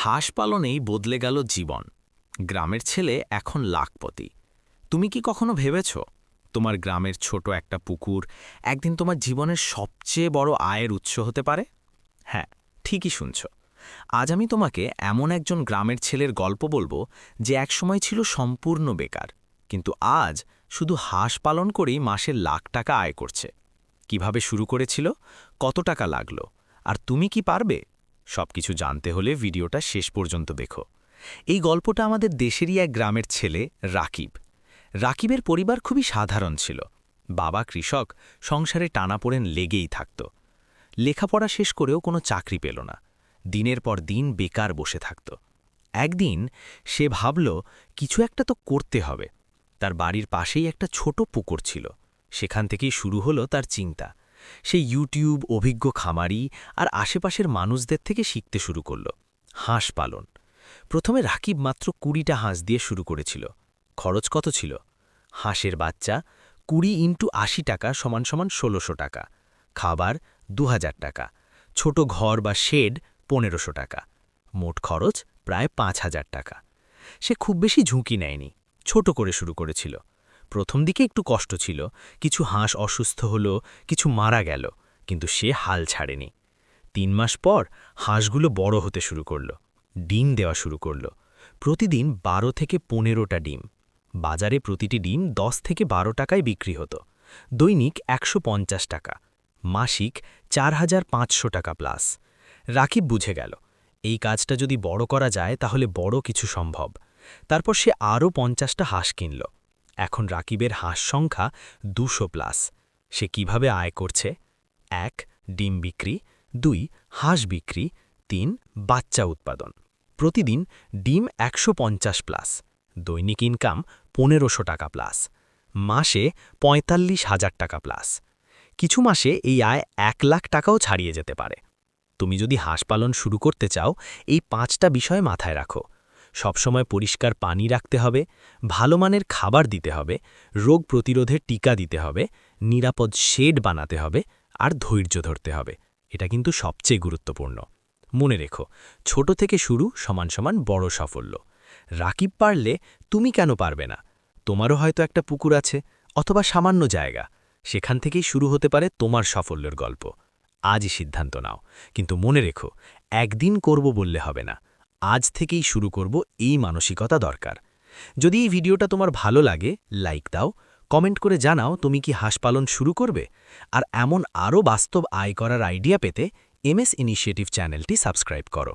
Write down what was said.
হাঁস পালনেই বদলে গেল জীবন। গ্রামের ছেলে এখন লাখপতি। তুমি কি কখনো ভেবেছ তোমার গ্রামের ছোট একটা পুকুর একদিন তোমার জীবনের সবচেয়ে বড় আয়ের উৎস হতে পারে? হ্যাঁ, ঠিকই শুনছ। আজ আমি তোমাকে এমন একজন গ্রামের ছেলের গল্প বলবো যে একসময় ছিল সম্পূর্ণ বেকার, কিন্তু আজ শুধু হাঁস পালন করেই মাসে লাখ টাকা আয় করছে। কিভাবে শুরু করেছিল, কত টাকা লাগলো, আর তুমি কি পারবে? সবকিছু জানতে হলে ভিডিওটা শেষ পর্যন্ত দেখো। এই গল্পটা আমাদের দেশেরই এক গ্রামের ছেলে রাকিব। রাকিবের পরিবার খুবই সাধারণ ছিল। বাবা কৃষক, সংসারে টানাপোড়েন লেগেই থাকত। লেখাপড়া শেষ করেও কোনো চাকরি পেল না। দিনের পর দিন বেকার বসে থাকত। একদিন সে ভাবল কিছু একটা তো করতে হবে। তার বাড়ির পাশেই একটা ছোট পুকুর ছিল। সেখান থেকেই শুরু হলো তার চিন্তা। সে ইউটিউব, অভিজ্ঞ খামারি আর আশেপাশের মানুষদের থেকে শিখতে শুরু করল হাঁস পালন। প্রথমে রাকিব মাত্র ২০টা হাঁস দিয়ে শুরু করেছিল। খরচ কত ছিল? হাঁসের বাচ্চা ২০ ইন্টু ৮০ টাকা সমান সমান ১৬০০ টাকা, খাবার ২০০০ টাকা, ছোট ঘর বা শেড ১৫০০ টাকা, মোট খরচ প্রায় ৫,০০০ টাকা। সে খুব বেশি ঝুঁকি নেয়নি, ছোট করে শুরু করেছিল। প্রথম দিকে একটু কষ্ট ছিল, কিছু হাঁস অসুস্থ হলো, কিছু মারা গেল, কিন্তু সে হাল ছাড়েনি। ৩ মাস পর হাঁসগুলো বড় হতে শুরু করল, ডিম দেওয়া শুরু করল। প্রতিদিন ১২ থেকে ১৫টা ডিম। বাজারে প্রতিটি ডিম ১০ থেকে ১২ টাকায় বিক্রি হতো। দৈনিক ১৫০ টাকা, মাসিক ৪,৫০০ টাকা প্লাস। রাকিব বুঝে গেল এই কাজটা যদি বড় করা যায় তাহলে বড় কিছু সম্ভব। তারপর সে আরও ৫০টা হাঁস কিনল। এখন রাকিবের হাঁস সংখ্যা ২০০ প্লাস। সে কিভাবে আয় করছে? ১. ডিম বিক্রি, ২. হাঁস বিক্রি, ৩. বাচ্চা উৎপাদন। প্রতিদিন ডিম ১৫০ প্লাস, দৈনিক ইনকাম ১৫০০ টাকা প্লাস, মাসে ৪৫,০০০ টাকা প্লাস। কিছু মাসে এই আয় ১,০০,০০০ টাকাও ছাড়িয়ে যেতে পারে। তুমি যদি হাঁস পালন শুরু করতে চাও, এই ৫টা বিষয় মাথায় রাখো। সবসময় পরিষ্কার পানি রাখতে হবে, ভালো মানের খাবার দিতে হবে, রোগ প্রতিরোধের টিকা দিতে হবে, নিরাপদ শেড বানাতে হবে, আর ধৈর্য ধরতে হবে। এটা কিন্তু সবচেয়ে গুরুত্বপূর্ণ। মনে রেখো, ছোট থেকে শুরু সমান সমান বড় সাফল্য। রাকিব পারলে তুমি কেন পারবে না? তোমারও হয়তো একটা পুকুর আছে, অথবা সামান্য জায়গা। সেখান থেকেই শুরু হতে পারে তোমার সাফল্যের গল্প। আজই সিদ্ধান্ত নাও, কিন্তু মনে রেখো, একদিন করব বললে হবে না। আজ থেকেই শুরু করব, এই মানসিকতা দরকার। যদি এই ভিডিওটা তোমার ভালো লাগে, লাইক দাও, কমেন্ট করে জানাও তুমি কি হাঁস পালন শুরু করবে। আর এমন আরও বাস্তব আয় করার আইডিয়া পেতে এমএস ইনিশিয়েটিভ চ্যানেলটি সাবস্ক্রাইব করো।